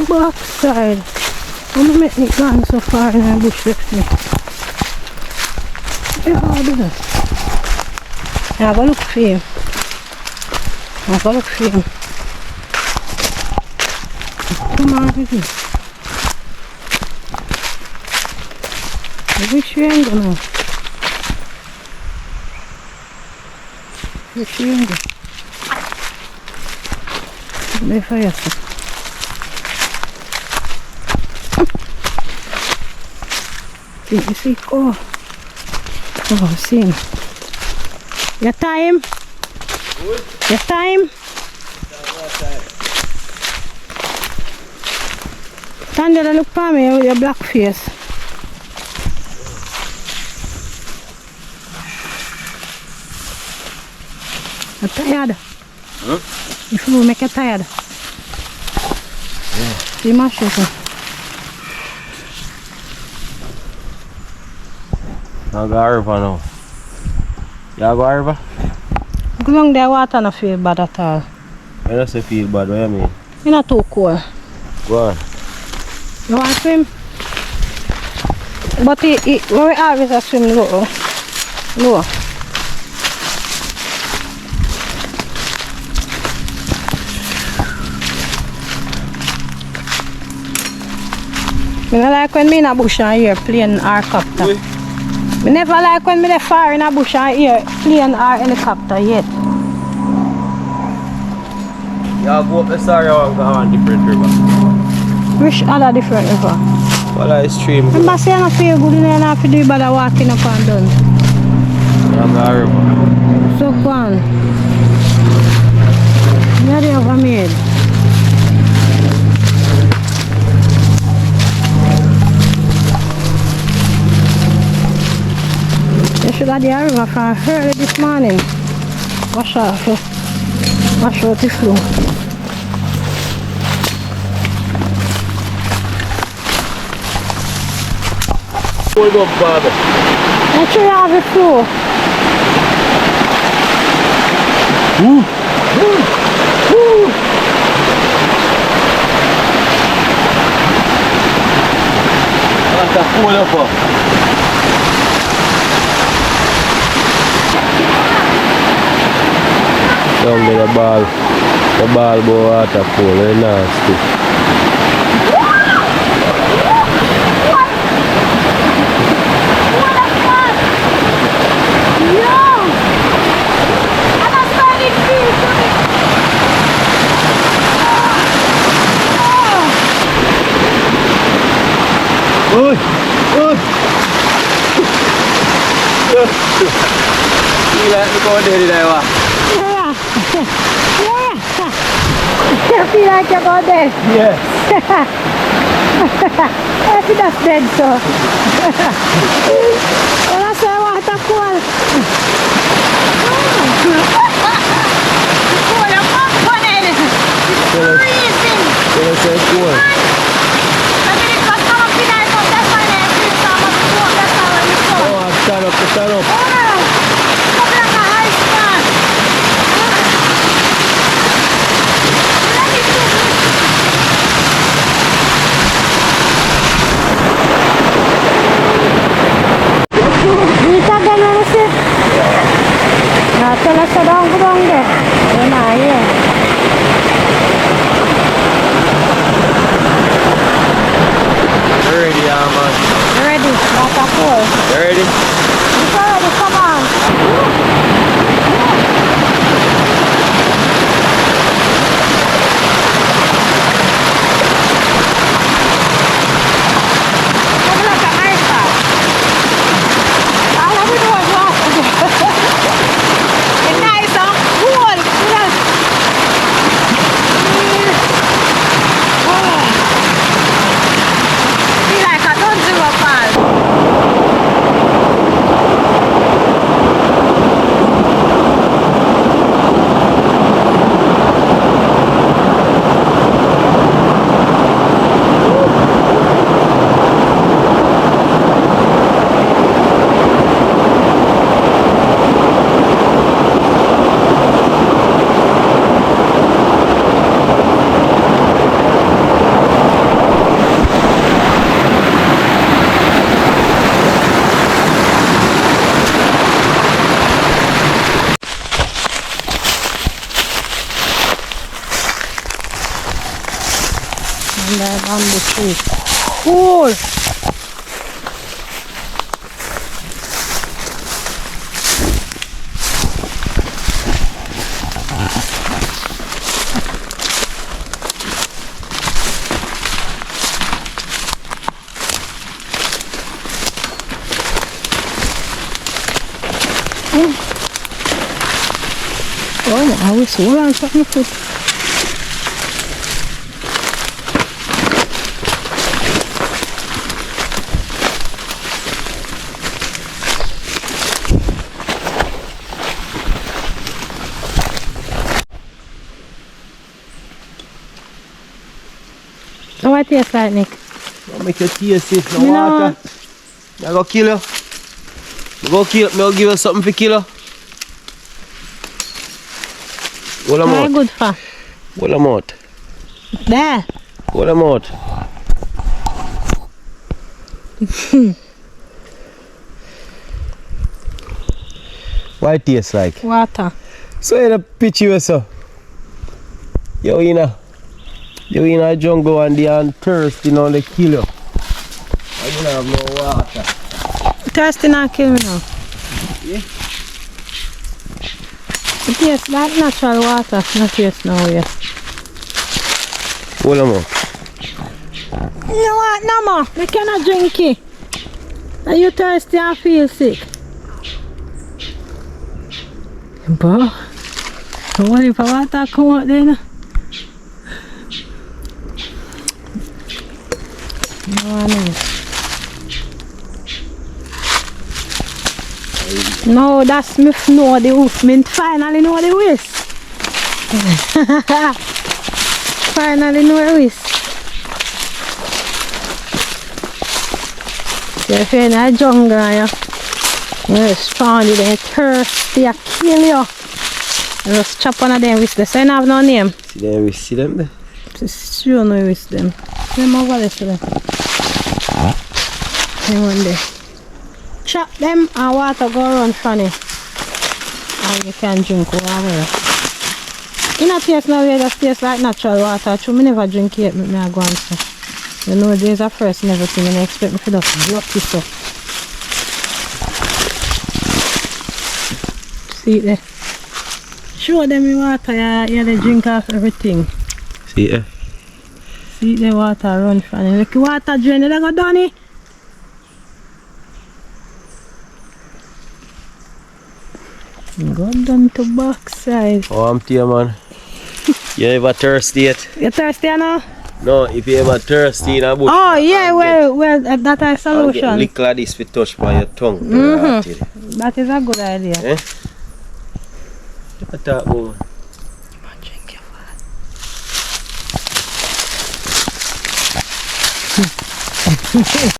backside. I'm gonna make it gone so far in the bush with me. Yeah, I'll do that. I'm gonna look for him. I'm gonna look for him. Come on, baby. Which way I'm going now? Which way I'm going? There for you. You see, oh, see him. Your time? Good. Your time? Stand there and look for me with your black face. You're tired? Huh? If you make you tired. Yeah. See my shit. I go river now. You go river? Go along there, water not feel bad at all. I don't say feel bad, what do you mean? It's not too cold. Go on. You want to swim? But we always swim low. Low. I don't like when I'm in a bush and hear plane or helicopter. Oui. I never like when I'm far in a bush and hear plane or helicopter yet. You go up the sorry and go on different river. Which other different river? Well, I stream. Remember say I don't feel good and I have to do bother walking up and down. You go river. So go on. What do you have made? You should have the river from early this morning. Wash out the floor. Hold up, father. Make sure you have the floor. That's a pull up. Down there the ball go water pool, very nasty. Oi! Oi! Gila, lu kau dari dewa. You feel like you're going there? Yes. I think that's dead, so. Well, that's why I want to cool. Cool, I'm not funny. It's freezing. It's so cool. I mean, it's not going to be nice, but that's why I think it's not cool. That's how I use it. Oh, stand up, stand up. It's like a high spot. Kita ganun sih. Nah, telah sedang deh. Nah, ya. under a bamboo tree. Cool! Oh, I was so long something food. How it tastes like, Nick? I'll make it tasty. No water. I go kill you. I'll give you something for kill you. Hold them Very out. good for. Hold them out. There. Hold them out. What it tastes like? Water. So you the pitch you so. You in a jungle and they are thirsty now they kill you. I don't have no water. Thirsty not kill me now. Yeah. It tastes like natural water, not taste now, yes. Hold them out. You what, no more? You cannot drink it. Are you thirsty and feel sick? But, what if I water come out then? No, no, that's me know the wolf. Me finally know the whisk. Finally know the whisk. So if you're in a jungle and you're strong, you're thirsty, you kill you. You just chop one of them whisk. So you don't have no name. See them whisk, see them there? Just sure no whisk them. See them over there, see them. One day. Chop them and water go around funny. And you can drink water. In a taste now, it just tastes like natural water. True, me never drink it, me I go and say. You know, there's a first and everything, and I expect me to just block this up. See it there. Show them the water, yeah, they drink off everything. See it? See the water run funny. Look, the water drain, they go down it. Go down to backside. Oh, I'm here, man. You ever thirsty yet? You thirsty now? No, if you ever thirsty in a bush. Oh yeah, well, that is a solution. Lick like this for touch by your tongue. That is a good idea. Eh? What that about? Drink your water.